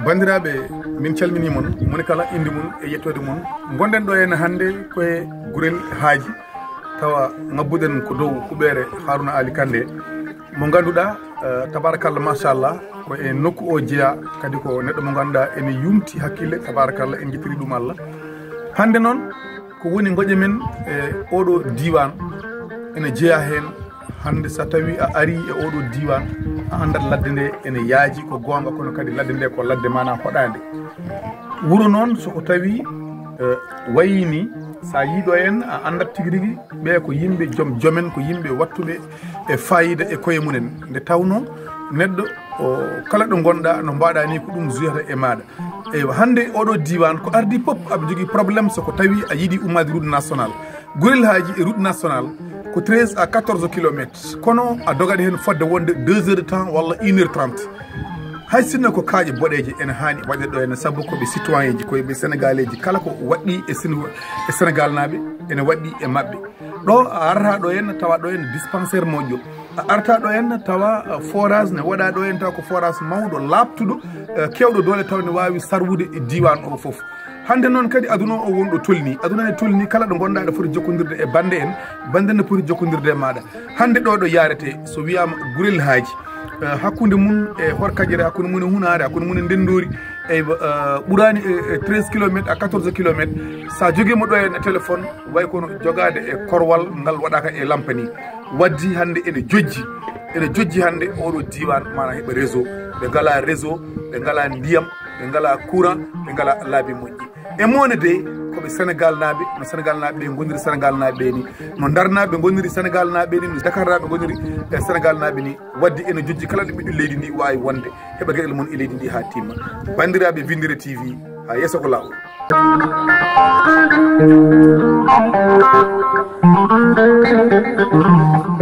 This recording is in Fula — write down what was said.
bandiraɓe min calmini mon moni kala indi mun e yettode mun gonden ɗo henna hande koye Gourel Hadji tawa ngabbuden ko dow huɓere Harouna Ali Kande mo ganduɗa tabarakallah machallah ko e nokku o jeeya kadi ko neɗɗo mo ganduɗa ene yumti hakkille tabarakallah en jittiri ɗum Allah hande noon ko woni goƴe men e oɗo diwan ene jeeya hen hande so tawi a ari e oɗo diwan a andat ladde nde ene yaaji ko gonga kono kadi ladde nde ko ladde mana hoɗande wuro noon soko tawi wayini sa yiiɗo en a andat tigui rigui ɓe ko yimɓe jomen ko yimɓe wattuɓe e fayida e koye munen nde tawno neɗɗo kala ɗo gonɗa no mbaɗa ni ko ɗum juyata e maɗa eywa hande oɗo diwan ko ardi pop aɓe jogui probléme soko tawi a yiiɗi ummade route national Gourel Hadji e route national ko 13 à 14 kilomètres kono a dogani hen fodde wonde 2 heures de temps walla 1 heure 30 hay sinno ko kaaƴe boɗeje ene hani waɗe ɗo ene saabu koɓe citoyen ji koyeɓe sénégalais ji kala ko waɗɗi e sénégal naɓe ene waɗɗi e mabɓe ɗo a arata ɗo henna tawa ɗo henna dispensaire moƴƴo a arta ɗo henna tawa forage ne waɗa ɗo hen tawa ko forage mawɗo labtuɗo kewɗo dole taw ne wawi sarwude e diwan o foof hande noon kadi aduna o wonɗo tolni aduna ne tolni kala ɗo gonɗa ɗo foti jokkodirde e bande en bande ne poti jokkodirde e maɗa hande ɗo ɗo yarete so wiyama Gourel Hadji hakkude mun e horkajere hakkude mun e hunare hakkude mun e ndendori e ɓurani e 13 kilomètres à 14 kilomètres sa joguima ɗo hen e téléphone way kono jogade e korwal ngal waɗaka e lampani waddi hande ene jojji hande oɗo diwan mana heeɓa réseau ɓe ngala réseau ɓe ngala ndiyam ɓe ngala courant ɓe ngala laabi moƴƴi e mone de koɓe sénégal naɓe no sénégal naɓe ɓe gondiri sénégal naɓe ni no Ndar naɓe gondiri sénégal naɓe ni no Dakar naɓe gondiri e sénégal naɓe ni waddi ene jojji kala ɗo ɓiɗɗo leydi ndi wawi wonde heɓa gueɗel mon e leydi ndi ha timma bandiraɓe Winndere-tv ha yesso ko lawol